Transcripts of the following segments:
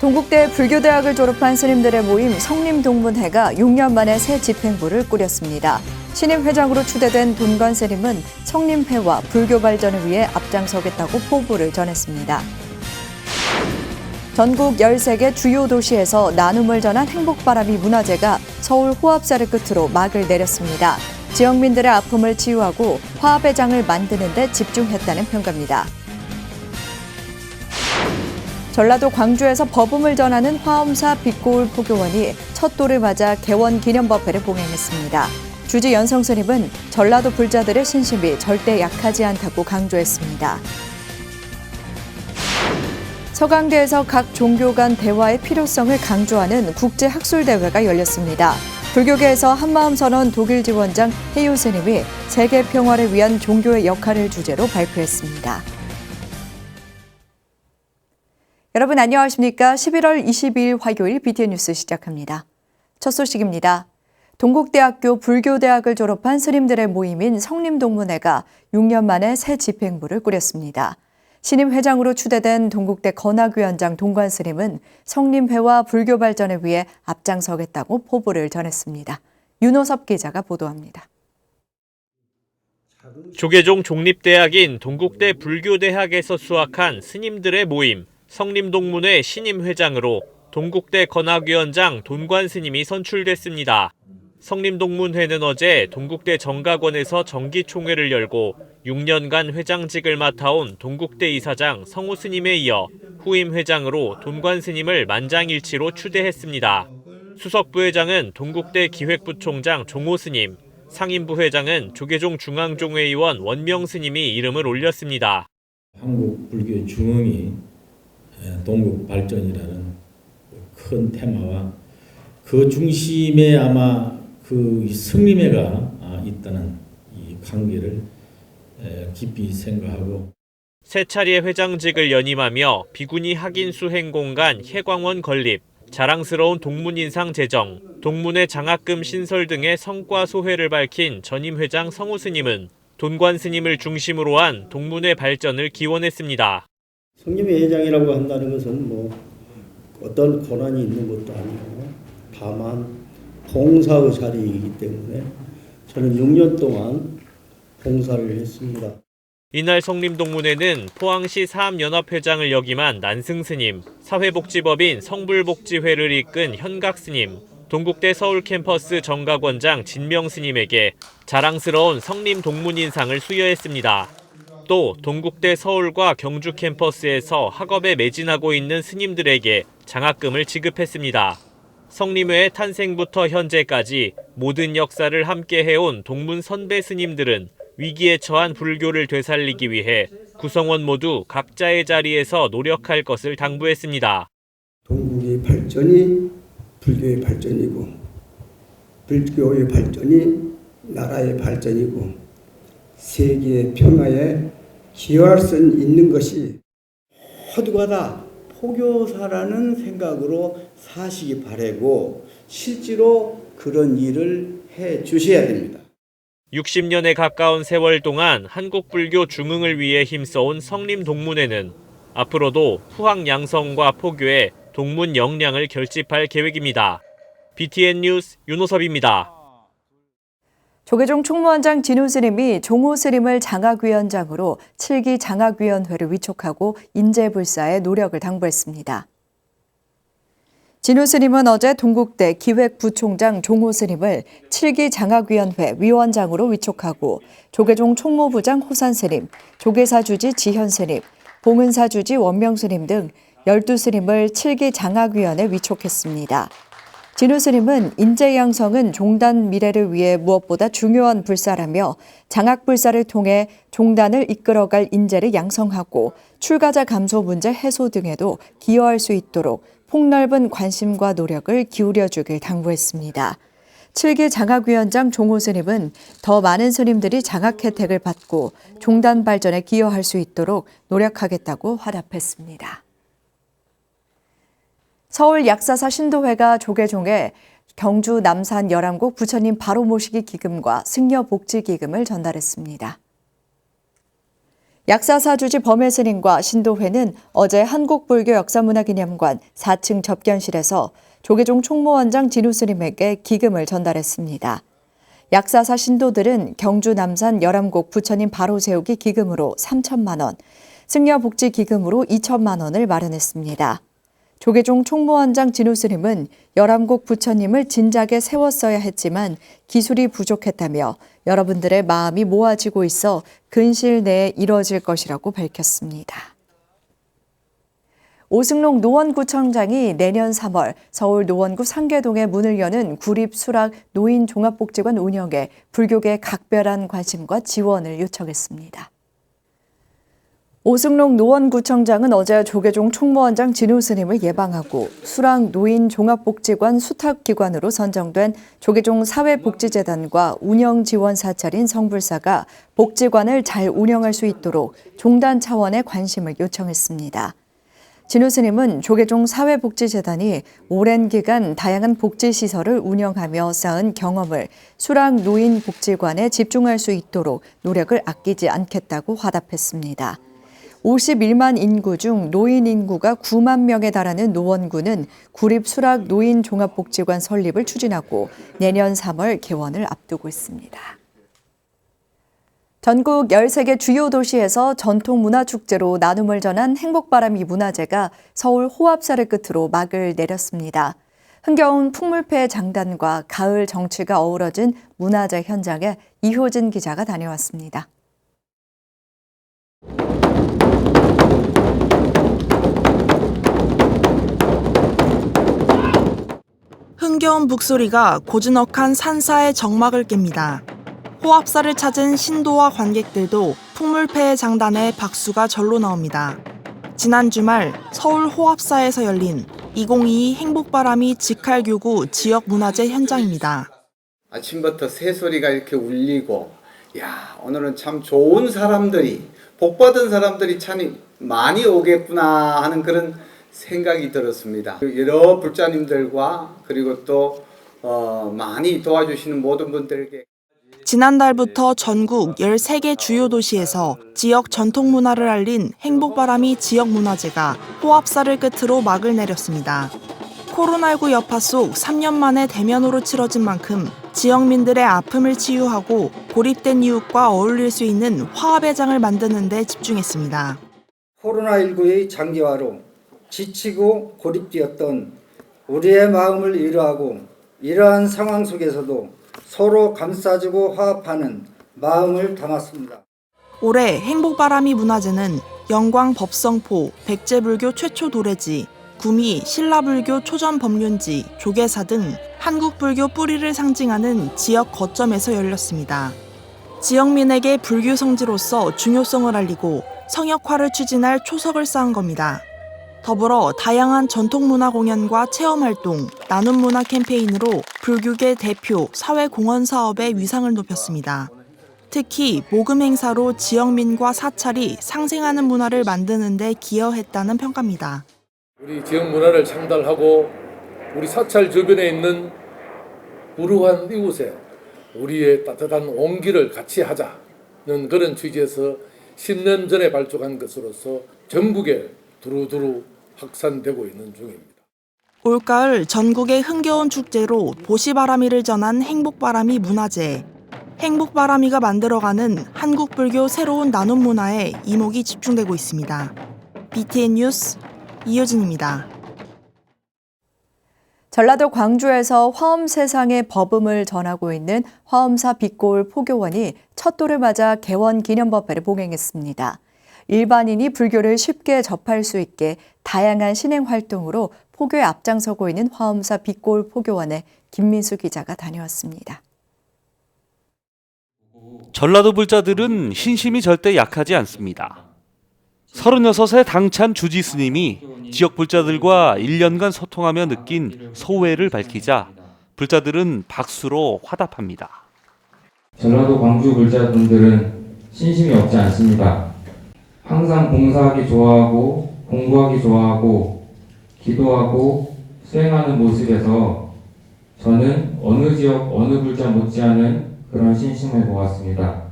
동국대 불교대학을 졸업한 스님들의 모임 성림동문회가 6년 만에 새 집행부를 꾸렸습니다. 신임 회장으로 추대된 돈관 스님은 성림회와 불교 발전을 위해 앞장서겠다고 포부를 전했습니다. 전국 13개 주요 도시에서 나눔을 전한 행복바람이 문화제가 서울 호합사를 끝으로 막을 내렸습니다. 지역민들의 아픔을 치유하고 화합의 장을 만드는 데 집중했다는 평가입니다. 전라도 광주에서 법음을 전하는 화엄사 빛고울 포교원이 첫 돌을 맞아 개원 기념법회를 봉행했습니다. 주지 연성 스님은 전라도 불자들의 신심이 절대 약하지 않다고 강조했습니다. 서강대에서 각 종교 간 대화의 필요성을 강조하는 국제학술대회가 열렸습니다. 불교계에서 한마음 선언 독일 지원장 해유 스님이 세계 평화를 위한 종교의 역할을 주제로 발표했습니다. 여러분 안녕하십니까? 11월 22일 화요일 BTN 뉴스 시작합니다. 첫 소식입니다. 동국대학교 불교대학을 졸업한 스님들의 모임인 성림동문회가 6년 만에 새 집행부를 꾸렸습니다. 신임 회장으로 추대된 동국대 건학위원장 동관 스님은 성림회와 불교 발전을 위해 앞장서겠다고 포부를 전했습니다. 윤호섭 기자가 보도합니다. 조계종 종립대학인 동국대 불교대학에서 수학한 스님들의 모임 성림동문회 신임 회장으로 동국대 건학위원장 돈관 스님이 선출됐습니다. 성림동문회는 어제 동국대 정각원에서 정기총회를 열고 6년간 회장직을 맡아온 동국대 이사장 성우 스님에 이어 후임 회장으로 돈관 스님을 만장일치로 추대했습니다. 수석부회장은 동국대 기획부총장 종호 스님, 상임부회장은 조계종 중앙종회의원 원명 스님이 이름을 올렸습니다. 한국 불교의 중흥이 동국 발전이라는 큰 테마와 그 중심에 아마 그 성림회가 있다는 이 관계를 깊이 생각하고 세 차례 회장직을 연임하며 비구니 학인수 행공간 혜광원 건립, 자랑스러운 동문인상 제정, 동문회 장학금 신설 등의 성과 소회를 밝힌 전임 회장 성우 스님은 돈관 스님을 중심으로 한 동문회 발전을 기원했습니다. 성림회 회장이라고 한다는 것은 어떤 권한이 있는 것도 아니고 다만 봉사의 자리이기 때문에 저는 6년 동안 봉사를 했습니다. 이날 성림동문회는 포항시 사암연합회장을 역임한 난승 스님, 사회복지법인 성불복지회를 이끈 현각 스님, 동국대 서울 캠퍼스 정각원장 진명 스님에게 자랑스러운 성림 동문인상을 수여했습니다. 또 동국대 서울과 경주 캠퍼스에서 학업에 매진하고 있는 스님들에게 장학금을 지급했습니다. 성림회의 탄생부터 현재까지 모든 역사를 함께 해온 동문 선배 스님들은 위기에 처한 불교를 되살리기 위해 구성원 모두 각자의 자리에서 노력할 것을 당부했습니다. 동국의 발전이 불교의 발전이고 불교의 발전이 나라의 발전이고 세계의 평화에 기여할 수 있는 것이 모두가 다 포교사라는 생각으로 사시기 바라고 실제로 그런 일을 해 주셔야 됩니다. 60년에 가까운 세월 동안 한국 불교 중흥을 위해 힘써온 성림동문회는 앞으로도 후학 양성과 포교에 동문 역량을 결집할 계획입니다. BTN 뉴스 윤호섭입니다. 조계종 총무원장 진우 스님이 종호 스님을 장학위원장으로 7기 장학위원회를 위촉하고 인재불사에 노력을 당부했습니다. 진우 스님은 어제 동국대 기획부총장 종호 스님을 7기 장학위원회 위원장으로 위촉하고 조계종 총무부장 호산 스님, 조계사 주지 지현 스님, 봉은사 주지 원명 스님 등 12스님을 7기 장학위원회 위촉했습니다. 진우 스님은 인재 양성은 종단 미래를 위해 무엇보다 중요한 불사라며 장학불사를 통해 종단을 이끌어갈 인재를 양성하고 출가자 감소 문제 해소 등에도 기여할 수 있도록 폭넓은 관심과 노력을 기울여주길 당부했습니다. 7기 장학위원장 종호 스님은 더 많은 스님들이 장학 혜택을 받고 종단 발전에 기여할 수 있도록 노력하겠다고 화답했습니다. 서울 약사사 신도회가 조계종에 경주 남산 열암곡 부처님 바로 모시기 기금과 승려 복지 기금을 전달했습니다. 약사사주지 범해스님과 신도회는 어제 한국불교역사문화기념관 4층 접견실에서 조계종 총무원장 진우스님에게 기금을 전달했습니다. 약사사 신도들은 경주 남산 열암곡 부처님 바로 세우기 기금으로 3천만 원, 승려복지 기금으로 2천만 원을 마련했습니다. 조계종 총무원장 진우스님은 열암곡 부처님을 진작에 세웠어야 했지만 기술이 부족했다며 여러분들의 마음이 모아지고 있어 근시일 내에 이뤄질 것이라고 밝혔습니다. 오승록 노원구청장이 내년 3월 서울 노원구 상계동에 문을 여는 구립수락 노인종합복지관 운영에 불교계 각별한 관심과 지원을 요청했습니다. 오승록 노원구청장은 어제 조계종 총무원장 진우 스님을 예방하고 수락 노인종합복지관 수탁기관으로 선정된 조계종 사회복지재단과 운영지원사찰인 성불사가 복지관을 잘 운영할 수 있도록 종단 차원의 관심을 요청했습니다. 진우 스님은 조계종 사회복지재단이 오랜 기간 다양한 복지시설을 운영하며 쌓은 경험을 수락 노인복지관에 집중할 수 있도록 노력을 아끼지 않겠다고 화답했습니다. 51만 인구 중 노인 인구가 9만 명에 달하는 노원구는 구립수락 노인종합복지관 설립을 추진하고 내년 3월 개원을 앞두고 있습니다. 전국 13개 주요 도시에서 전통문화축제로 나눔을 전한 행복바람이 문화제가 서울 호합사를 끝으로 막을 내렸습니다. 흥겨운 풍물패 장단과 가을 정취가 어우러진 문화제 현장에 이효진 기자가 다녀왔습니다. 흥겨운 북소리가 고즈넉한 산사의 정막을 깹니다. 호합사를 찾은 신도와 관객들도 풍물패의 장단에 박수가 절로 나옵니다. 지난 주말 서울 호합사에서 열린 2022 행복바람이 직할교구 지역문화제 현장입니다. 아침부터 새소리가 이렇게 울리고 오늘은 참 좋은 사람들이 복받은 사람들이 참 많이 오겠구나 하는 그런 생각이 들었습니다. 여러 불자님들과 그리고 또 많이 도와주시는 모든 분들에게 지난달부터 전국 13개 주요 도시에서 지역 전통문화를 알린 행복바람이 지역문화제가 호합사를 끝으로 막을 내렸습니다. 코로나19 여파 속 3년 만에 대면으로 치러진 만큼 지역민들의 아픔을 치유하고 고립된 이웃과 어울릴 수 있는 화합의 장을 만드는 데 집중했습니다. 코로나19의 장기화로 지치고 고립되었던 우리의 마음을 위로하고 이러한 상황 속에서도 서로 감싸주고 화합하는 마음을 담았습니다. 올해 행복바람이 문화제는 영광 법성포 백제불교 최초 도래지, 구미 신라불교 초전 법륜지, 조계사 등 한국불교 뿌리를 상징하는 지역 거점에서 열렸습니다. 지역민에게 불교 성지로서 중요성을 알리고 성역화를 추진할 초석을 쌓은 겁니다. 더불어 다양한 전통문화 공연과 체험활동, 나눔문화 캠페인으로 불교계 대표 사회공헌 사업의 위상을 높였습니다. 특히 모금 행사로 지역민과 사찰이 상생하는 문화를 만드는 데 기여했다는 평가입니다. 우리 지역 문화를 창달하고 우리 사찰 주변에 있는 불우한 이웃에 우리의 따뜻한 온기를 같이 하자는 그런 취지에서 10년 전에 발족한 것으로서 전국에 두루두루 확산되고 있는 중입니다. 올가을 전국의 흥겨운 축제로 보시바라미를 전한 행복바라미 문화제. 행복바라미가 만들어가는 한국불교 새로운 나눔 문화에 이목이 집중되고 있습니다. BTN 뉴스 이효진입니다. 전라도 광주에서 화엄 세상의 법음을 전하고 있는 화엄사 빛골 포교원이 첫 돌을 맞아 개원 기념법회를 봉행했습니다. 일반인이 불교를 쉽게 접할 수 있게 다양한 신행 활동으로 포교에 앞장서고 있는 화엄사 빛골 포교원에 김민수 기자가 다녀왔습니다. 전라도 불자들은 신심이 절대 약하지 않습니다. 36세 당찬 주지 스님이 지역 불자들과 1년간 소통하며 느낀 소회를 밝히자 불자들은 박수로 화답합니다. 전라도 광주 불자분들은 신심이 없지 않습니다. 항상 봉사하기 좋아하고 공부하기 좋아하고 기도하고 수행하는 모습에서 저는 어느 지역 어느 불자 못지않은 그런 신심을 보았습니다.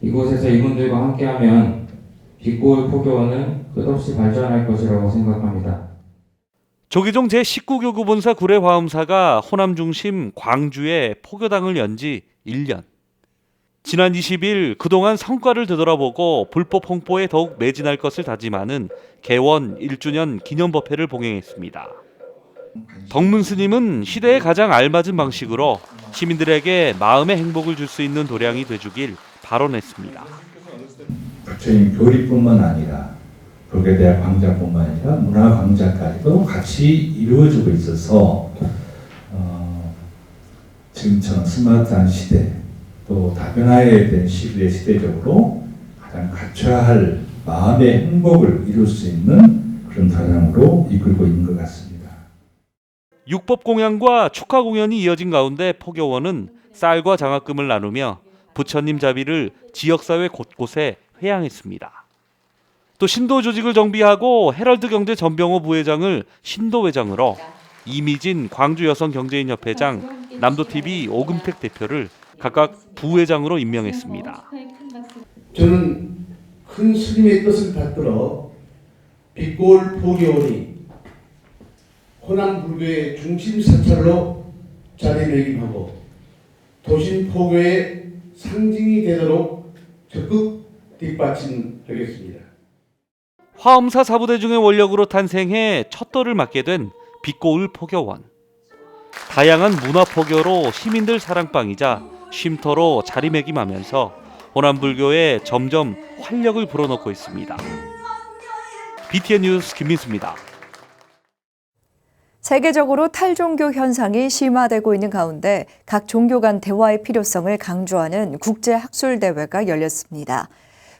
이곳에서 이분들과 함께하면 빛고울 포교원은 끝없이 발전할 것이라고 생각합니다. 조계종 제19교구 본사 구례화엄사가 호남 중심 광주에 포교당을 연 지 1년. 지난 20일 그동안 성과를 되돌아보고 불법 홍보에 더욱 매진할 것을 다짐하는 개원 1주년 기념법회를 봉행했습니다. 덕문 스님은 시대에 가장 알맞은 방식으로 시민들에게 마음의 행복을 줄 수 있는 도량이 돼주길 발언했습니다. 부처님 교리뿐만 아니라 불교대학 강좌뿐만 아니라 문화 강좌까지도 같이 이루어지고 있어서 지금처럼 스마트한 시대 또 다변화에 대한 시대적으로 가장 갖춰야 할 마음의 행복을 이룰 수 있는 그런 도량으로 이끌고 있는 것 같습니다. 육법 공양과 축하 공연이 이어진 가운데 포교원은 쌀과 장학금을 나누며 부처님 자비를 지역사회 곳곳에 회양했습니다. 또 신도 조직을 정비하고 헤럴드 경제 전병호 부회장을 신도회장으로 이미진 광주 여성경제인협회장, 남도TV 오금택 대표를 각각 부회장으로 임명했습니다. 저는 큰 스님의 뜻을 받들어 빛고울 포교원이 호남 불교의 중심 사찰로 자리매김하고 도심 포교의 상징이 되도록 적극 뒷받침하겠습니다. 화엄사 사부대중의 원력으로 탄생해 첫돌을 맞게 된 빛고울 포교원. 다양한 문화 포교로 시민들 사랑방이자 쉼터로 자리매김하면서 호남 불교에 점점 활력을 불어넣고 있습니다. BTN 뉴스 김민수입니다. 세계적으로 탈종교 현상이 심화되고 있는 가운데 각 종교 간 대화의 필요성을 강조하는 국제학술대회가 열렸습니다.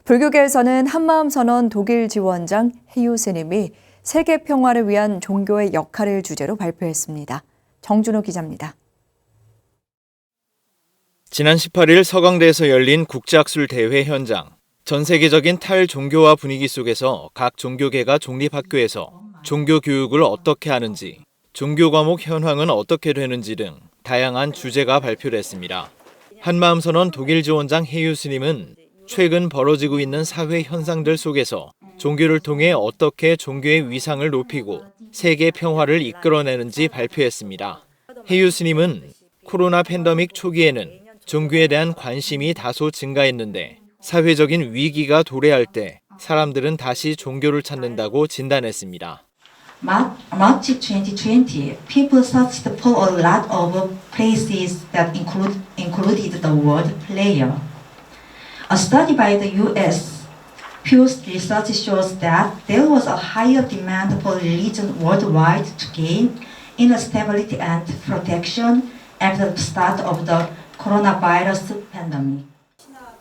불교계에서는 한마음선언 독일 지원장 해유 스님이 세계 평화를 위한 종교의 역할을 주제로 발표했습니다. 정준호 기자입니다. 지난 18일 서강대에서 열린 국제학술대회 현장. 전 세계적인 탈종교화 분위기 속에서 각 종교계가 종립학교에서 종교 교육을 어떻게 하는지, 종교 과목 현황은 어떻게 되는지 등 다양한 주제가 발표됐습니다. 한마음선언 독일 지원장 해유 스님은 최근 벌어지고 있는 사회 현상들 속에서 종교를 통해 어떻게 종교의 위상을 높이고 세계 평화를 이끌어내는지 발표했습니다. 해유 스님은 코로나 팬데믹 초기에는 종교에 대한 관심이 다소 증가했는데 사회적인 위기가 도래할 때 사람들은 다시 종교를 찾는다고 진단했습니다. March 2020, people searched for a lot of places that included the word prayer. A study by the U.S. Pew Research shows that there was a higher demand for religion worldwide to gain inner stability and protection after the start of the coronavirus pandemic.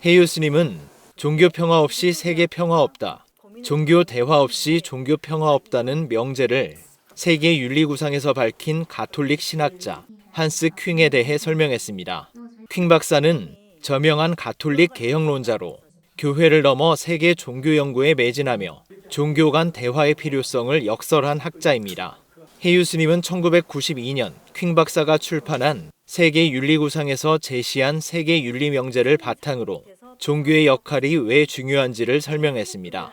해유 스님은 종교 평화 없이 세계 평화 없다. 종교 대화 없이 종교 평화 없다는 명제를 세계 윤리구상에서 밝힌 가톨릭 신학자 한스 퀼에 대해 설명했습니다. 퀼 박사는 저명한 가톨릭 개혁론자로 교회를 넘어 세계 종교 연구에 매진하며 종교 간 대화의 필요성을 역설한 학자입니다. 해유 스님은 1992년 퀼 박사가 출판한 세계 윤리구상에서 제시한 세계 윤리 명제를 바탕으로 종교의 역할이 왜 중요한지를 설명했습니다.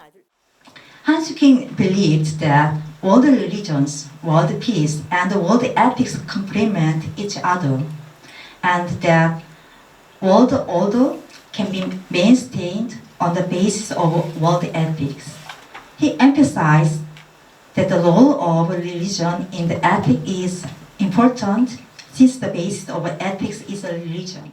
Hans King believed that world religions, world peace, and world ethics complement each other, and that world order can be maintained on the basis of world ethics. He emphasized that the role of religion in the ethic is important since the basis of ethics is a religion.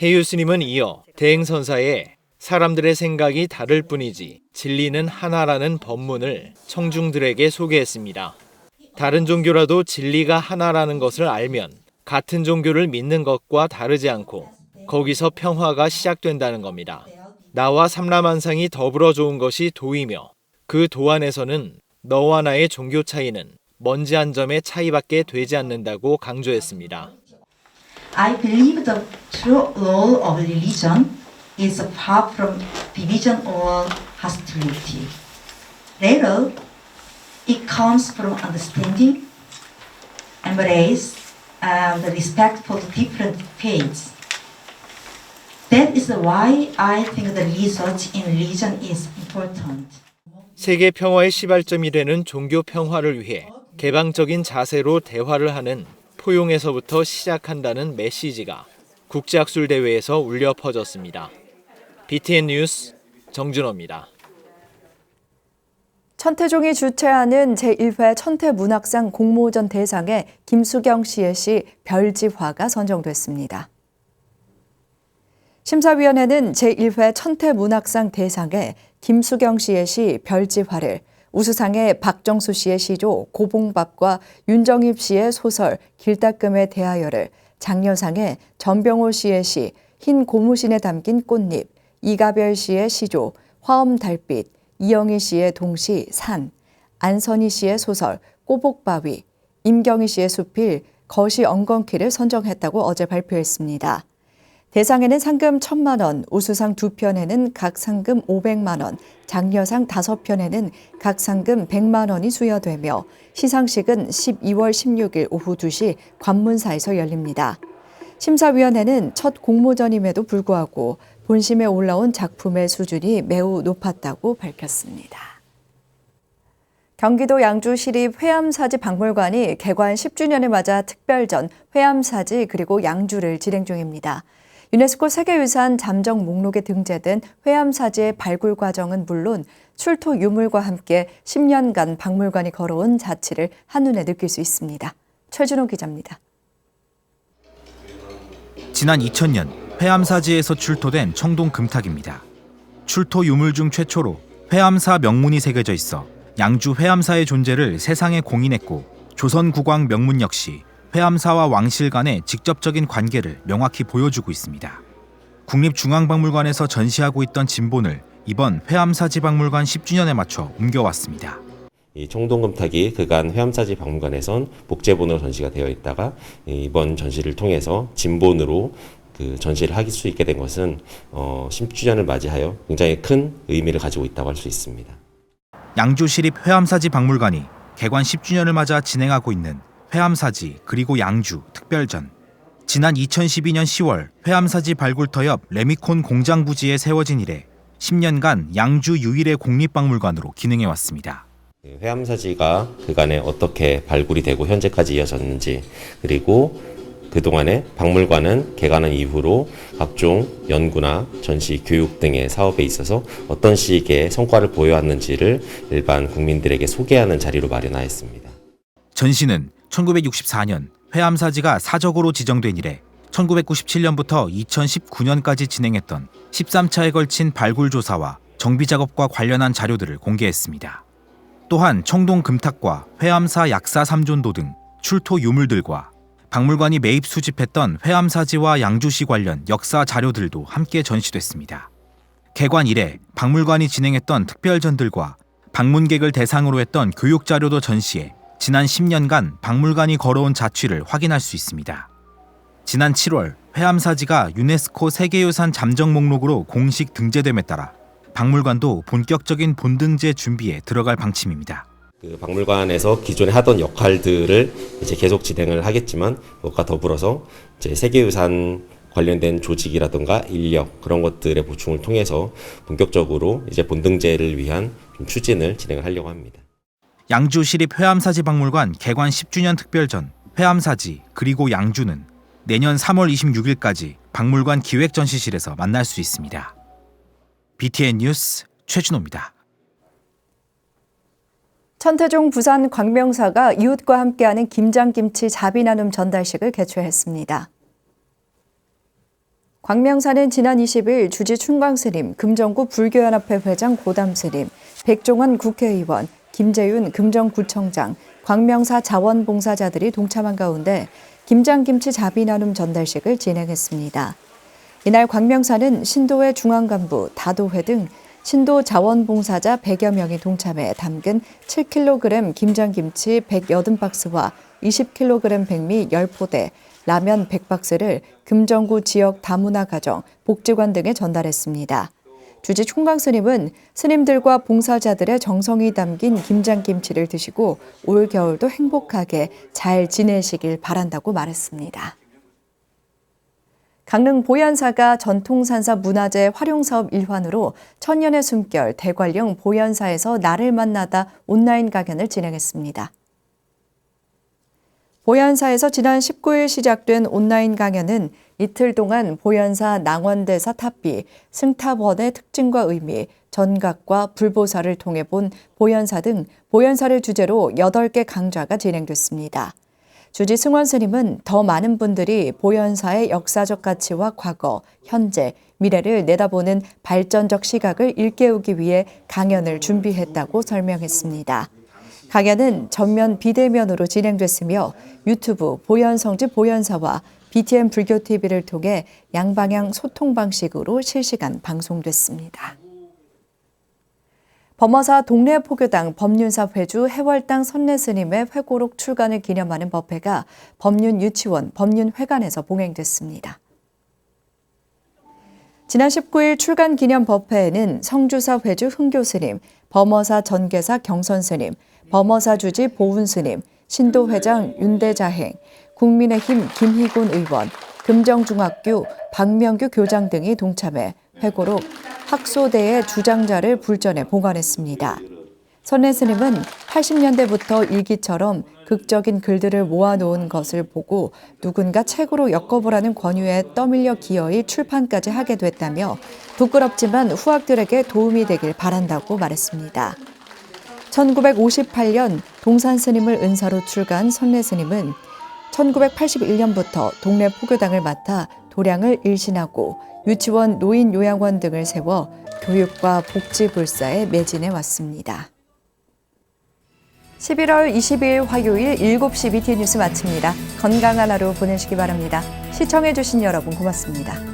해유 스님은 이어 대행선사에 사람들의 생각이 다를 뿐이지 진리는 하나라는 법문을 청중들에게 소개했습니다. 다른 종교라도 진리가 하나라는 것을 알면 같은 종교를 믿는 것과 다르지 않고 거기서 평화가 시작된다는 겁니다. 나와 삼라만상이 더불어 좋은 것이 도이며 그 도 안에서는 너와 나의 종교 차이는 먼지 한 점의 차이밖에 되지 않는다고 강조했습니다. I believe the true role of religion is apart from division or hostility. Rather, it comes from understanding, embrace, and respect for the different faiths. That is why I think the research in religion is important. 세계 평화의 시발점이 되는 종교 평화를 위해 개방적인 자세로 대화를 하는 포용에서부터 시작한다는 메시지가 국제학술대회에서 울려 퍼졌습니다. BTN 뉴스 정준호입니다. 천태종이 주최하는 제1회 천태문학상 공모전 대상에 김수경 씨의 시 별지화가 선정됐습니다. 심사위원회는 제1회 천태문학상 대상에 김수경 씨의 시 별지화를, 우수상에 박정수 씨의 시조 고봉밥과 윤정입 씨의 소설 길따끔에 대하여를, 장려상에 전병호 씨의 시 흰 고무신에 담긴 꽃잎, 이가별 씨의 시조 화엄달빛, 이영희 씨의 동시 산, 안선희 씨의 소설 꼬복바위, 임경희 씨의 수필 거시 엉겅퀴를 선정했다고 어제 발표했습니다. 대상에는 상금 1,000만 원, 우수상 2편에는 각 상금 500만 원, 장려상 5편에는 각 상금 100만 원이 수여되며 시상식은 12월 16일 오후 2시 관문사에서 열립니다. 심사위원회는 첫 공모전임에도 불구하고 본심에 올라온 작품의 수준이 매우 높았다고 밝혔습니다. 경기도 양주시립 회암사지박물관이 개관 10주년을 맞아 특별전 회암사지 그리고 양주를 진행 중입니다. 유네스코 세계유산 잠정 목록에 등재된 회암사지의 발굴 과정은 물론 출토 유물과 함께 10년간 박물관이 걸어온 자취를 한눈에 느낄 수 있습니다. 최준호 기자입니다. 지난 2000년 회암사지에서 출토된 청동 금탁입니다. 출토 유물 중 최초로 회암사 명문이 새겨져 있어 양주 회암사의 존재를 세상에 공인했고, 조선 국왕 명문 역시 회암사와 왕실 간의 직접적인 관계를 명확히 보여주고 있습니다. 국립중앙박물관에서 전시하고 있던 진본을 이번 회암사지박물관 10주년에 맞춰 옮겨왔습니다. 이 청동금탁이 그간 회암사지 박물관에선 복제본으로 전시가 되어 있다가 이번 전시를 통해서 진본으로 그 전시를 할 수 있게 된 것은 10주년을 맞이하여 굉장히 큰 의미를 가지고 있다고 할 수 있습니다. 양주시립 회암사지 박물관이 개관 10주년을 맞아 진행하고 있는 회암사지 그리고 양주 특별전. 지난 2012년 10월 회암사지 발굴터 옆 레미콘 공장 부지에 세워진 이래 10년간 양주 유일의 공립박물관으로 기능해왔습니다. 회암사지가 그간에 어떻게 발굴이 되고 현재까지 이어졌는지, 그리고 그동안에 박물관은 개관한 이후로 각종 연구나 전시, 교육 등의 사업에 있어서 어떤 식의 성과를 보여왔는지를 일반 국민들에게 소개하는 자리로 마련하였습니다. 전시는 1964년 회암사지가 사적으로 지정된 이래 1997년부터 2019년까지 진행했던 13차에 걸친 발굴 조사와 정비 작업과 관련한 자료들을 공개했습니다. 또한 청동 금탁과 회암사 약사 3존도 등 출토 유물들과 박물관이 매입 수집했던 회암사지와 양주시 관련 역사 자료들도 함께 전시됐습니다. 개관 이래 박물관이 진행했던 특별전들과 방문객을 대상으로 했던 교육 자료도 전시해 지난 10년간 박물관이 걸어온 자취를 확인할 수 있습니다. 지난 7월 회암사지가 유네스코 세계유산 잠정 목록으로 공식 등재됨에 따라 박물관도 본격적인 본등재 준비에 들어갈 방침입니다. 그 박물관에서 기존에 하던 역할들을 이제 계속 진행을 하겠지만, 그것과 더불어서 이제 세계유산 관련된 조직이라든가 인력, 그런 것들의 보충을 통해서 본격적으로 이제 본등재를 위한 좀 추진을 진행을 하려고 합니다. 양주시립 회암사지박물관 개관 10주년 특별전 회암사지 그리고 양주는 내년 3월 26일까지 박물관 기획전시실에서 만날 수 있습니다. BTN 뉴스 최준호입니다. 천태종 부산 광명사가 이웃과 함께하는 김장김치 자비나눔 전달식을 개최했습니다. 광명사는 지난 20일 주지 충광스님, 금정구 불교연합회 회장 고담스님, 백종원 국회의원, 김재윤 금정구청장, 광명사 자원봉사자들이 동참한 가운데 김장김치 자비나눔 전달식을 진행했습니다. 이날 광명사는 신도회 중앙간부, 다도회 등 신도 자원봉사자 100여 명이 동참해 담근 7kg 김장김치 180박스와 20kg 백미 10포대, 라면 100박스를 금정구 지역 다문화 가정, 복지관 등에 전달했습니다. 주지 총광스님은 스님들과 봉사자들의 정성이 담긴 김장김치를 드시고 올 겨울도 행복하게 잘 지내시길 바란다고 말했습니다. 강릉 보현사가 전통산사 문화재 활용사업 일환으로 천년의 숨결 대관령 보현사에서 나를 만나다 온라인 강연을 진행했습니다. 보현사에서 지난 19일 시작된 온라인 강연은 이틀 동안 보현사 낭원대사 탑비, 승탑원의 특징과 의미, 전각과 불보사를 통해 본 보현사 등 보현사를 주제로 8개 강좌가 진행됐습니다. 주지 승원 스님은 더 많은 분들이 보현사의 역사적 가치와 과거, 현재, 미래를 내다보는 발전적 시각을 일깨우기 위해 강연을 준비했다고 설명했습니다. 강연은 전면 비대면으로 진행됐으며 유튜브 보현성지 보현사와 BTN 불교TV를 통해 양방향 소통 방식으로 실시간 방송됐습니다. 범어사 동래포교당 법륜사 회주 해월당 선례스님의 회고록 출간을 기념하는 법회가 법륜유치원 법륜회관에서 봉행됐습니다. 지난 19일 출간 기념 법회에는 성주사 회주 흥교스님, 범어사 전계사 경선스님, 범어사 주지 보훈스님, 신도회장 윤대자행, 국민의힘 김희곤 의원, 금정중학교 박명규 교장 등이 동참해 회고록 학소대의 주장자를 불전에 보관했습니다. 선례스님은 80년대부터 일기처럼 극적인 글들을 모아놓은 것을 보고 누군가 책으로 엮어보라는 권유에 떠밀려 기어이 출판까지 하게 됐다며 부끄럽지만 후학들에게 도움이 되길 바란다고 말했습니다. 1958년 동산스님을 은사로 출가한 선례스님은 1981년부터 동래 포교당을 맡아 도량을 일신하고 유치원, 노인요양원 등을 세워 교육과 복지불사에 매진해 왔습니다. 11월 22일 화요일 7시 BTN 뉴스 마칩니다. 건강한 하루 보내시기 바랍니다. 시청해주신 여러분 고맙습니다.